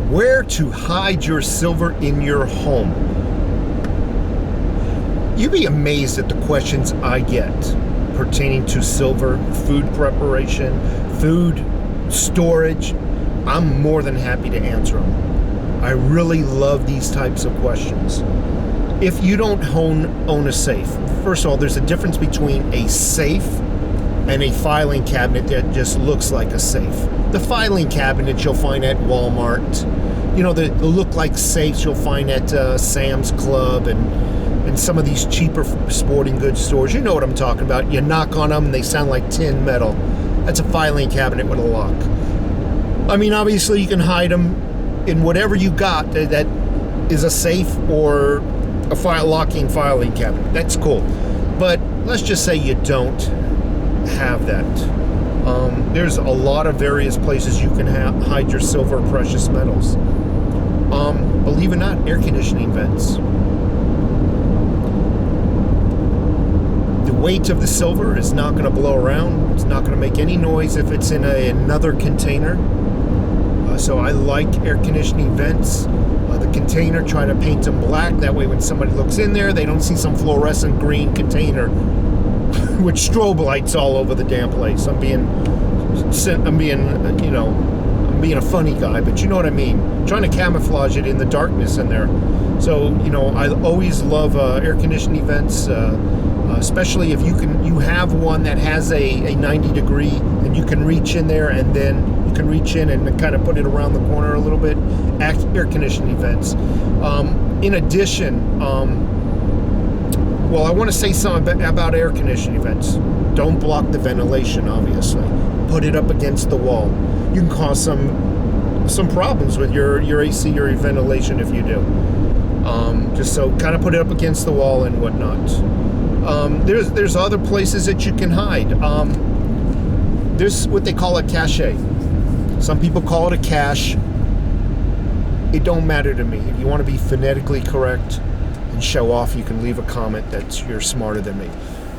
Where to hide your silver in your home. You'd be amazed at the questions I get pertaining to silver, food preparation, food storage. I'm more than happy to answer them. I really love these types of questions. If you don't own a safe, first of all, there's a difference between a safe and a filing cabinet that just looks like a safe. The filing cabinet you'll find at Walmart. You know, the look-like safes you'll find at Sam's Club and some of these cheaper sporting goods stores. You know what I'm talking about. You knock on them and they sound like tin metal. That's a filing cabinet with a lock. I mean, obviously you can hide them in whatever you got that is a safe or a locking filing cabinet. That's cool. But let's just say you don't have that. There's a lot of various places you can hide your silver or precious metals. Believe it or not, air conditioning vents. The weight of the silver is not going to blow around. It's not going to make any noise if it's in another container. So I like air conditioning vents. The container, try to paint them black. That way when somebody looks in there, they don't see some fluorescent green container with strobe lights all over the damn place. I'm being a funny guy, but you know what I mean. Trying to camouflage it in the darkness in there. So, you know, I always love air conditioning vents, especially if you have one that has a 90 degree and you can reach in there and then you can reach in and kind of put it around the corner a little bit. Air conditioning vents. In addition, well, I want to say something about air conditioning vents. Don't block the ventilation, obviously. Put it up against the wall. You can cause some problems with your AC or your ventilation if you do. Just so kind of put it up against the wall and whatnot. There's other places that you can hide. There's what they call a cache. Some people call it a cache. It don't matter to me. If you want to be phonetically correct and show off, you can leave a comment that you're smarter than me.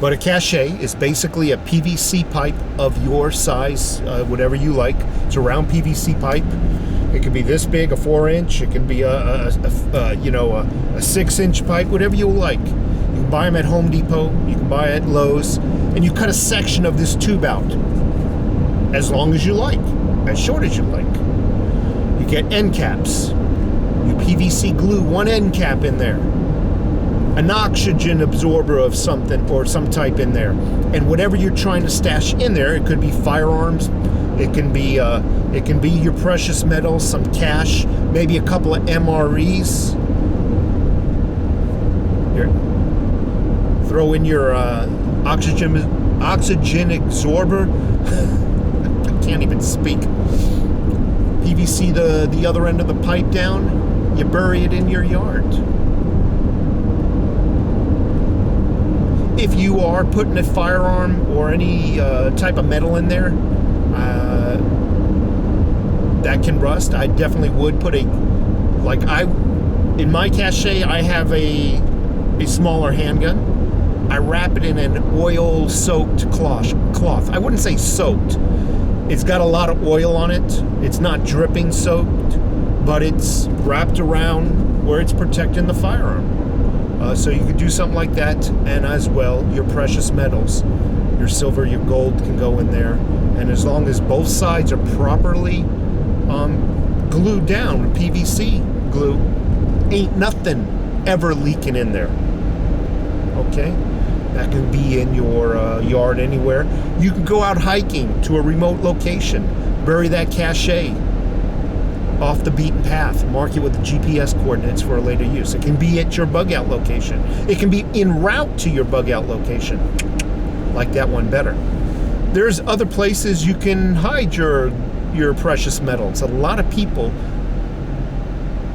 But a cache is basically a PVC pipe of your size, whatever you like. It's a round PVC pipe. It can be this big, a 4-inch. It can be a 6-inch pipe, whatever you like. You can buy them at Home Depot. You can buy at Lowe's, and you cut a section of this tube out, as long as you like, as short as you like. You get end caps. You PVC glue one end cap in there. An oxygen absorber of something or some type in there, and whatever you're trying to stash in there, it could be firearms, it can be your precious metals, some cash, maybe a couple of MREs. Here, throw in your oxygen absorber. I can't even speak. PVC the other end of the pipe down. You bury it in your yard. If you are putting a firearm or any type of metal in there that can rust, I definitely would put in my cache, I have a smaller handgun. I wrap it in an oil-soaked cloth. I wouldn't say soaked. It's got a lot of oil on it. It's not dripping soaked, but it's wrapped around where it's protecting the firearm. So you could do something like that, and as well, your precious metals, your silver, your gold can go in there. And as long as both sides are properly glued down with PVC glue, ain't nothing ever leaking in there. Okay? That can be in your yard anywhere. You can go out hiking to a remote location, bury that cache off the beaten path, mark it with the GPS coordinates for a later use. It can be at your bug out location. It can be en route to your bug out location. Like that one better. There's other places you can hide your precious metals. A lot of people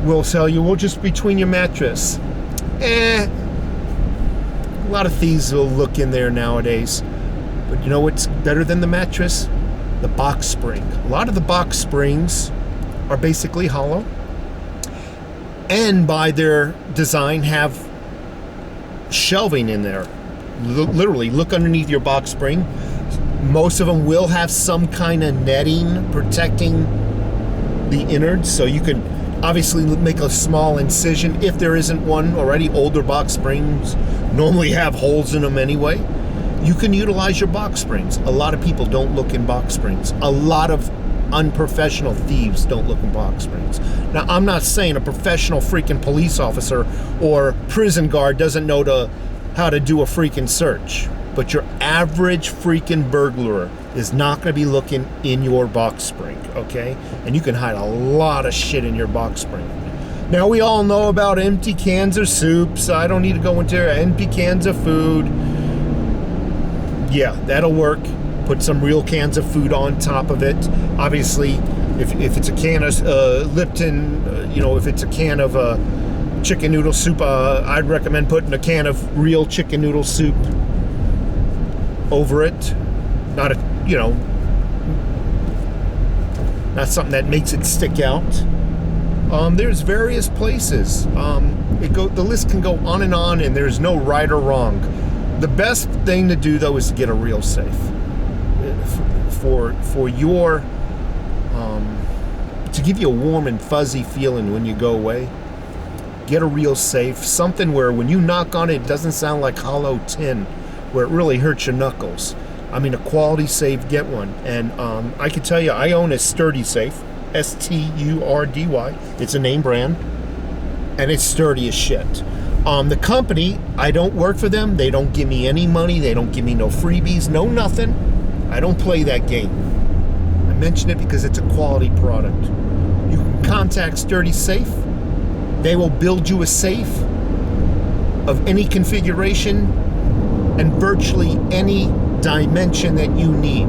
will tell you, well, just between your mattress. A lot of thieves will look in there nowadays. But you know what's better than the mattress? The box spring. A lot of the box springs are basically hollow, and by their design have shelving in there. Literally, look underneath your box spring. Most of them will have some kind of netting protecting the innards, so you can Obviously, make a small incision if there isn't one already. Older box springs normally have holes in them anyway. You can utilize your box springs. A lot of people don't look in box springs. A lot of unprofessional thieves don't look in box springs. Now, I'm not saying a professional freaking police officer or prison guard doesn't know how to do a freaking search, but your average freaking burglar is not going to be looking in your box spring, okay? And you can hide a lot of shit in your box spring. Now, we all know about empty cans of soups. I don't need to go into empty cans of food. Yeah, that'll work. Put some real cans of food on top of it. Obviously, if it's a can of Lipton, if it's a can of chicken noodle soup, I'd recommend putting a can of real chicken noodle soup over it. Not something that makes it stick out. There's various places. The list can go on, and there's no right or wrong. The best thing to do, though, is to get a real safe for your to give you a warm and fuzzy feeling when you go away. Get a real safe, something where when you knock on it, it doesn't sound like hollow tin, where it really hurts your knuckles. I mean, a quality safe, get one. And I can tell you, I own a Sturdy safe, STURDY. It's a name brand, and it's sturdy as shit. The company, I don't work for them. They don't give me any money. They don't give me no freebies, no nothing. I don't play that game. I mention it because it's a quality product. You can contact Sturdy Safe. They will build you a safe of any configuration and virtually any dimension that you need.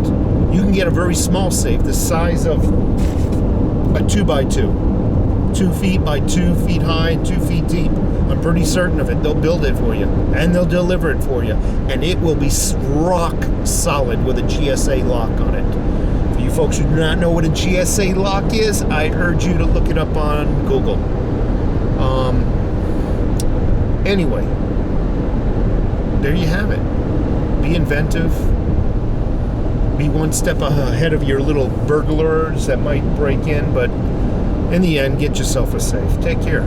You can get a very small safe, the size of a 2x2, 2 feet by 2 feet high and 2 feet deep. I'm pretty certain of it. They'll build it for you, and they'll deliver it for you, and it will be rock solid with a GSA lock on it. For you folks who do not know what a GSA lock is, I urge you to look it up on Google. Anyway, there you have it. Be inventive. Be one step ahead of your little burglars that might break in, but in the end, get yourself a safe. Take care.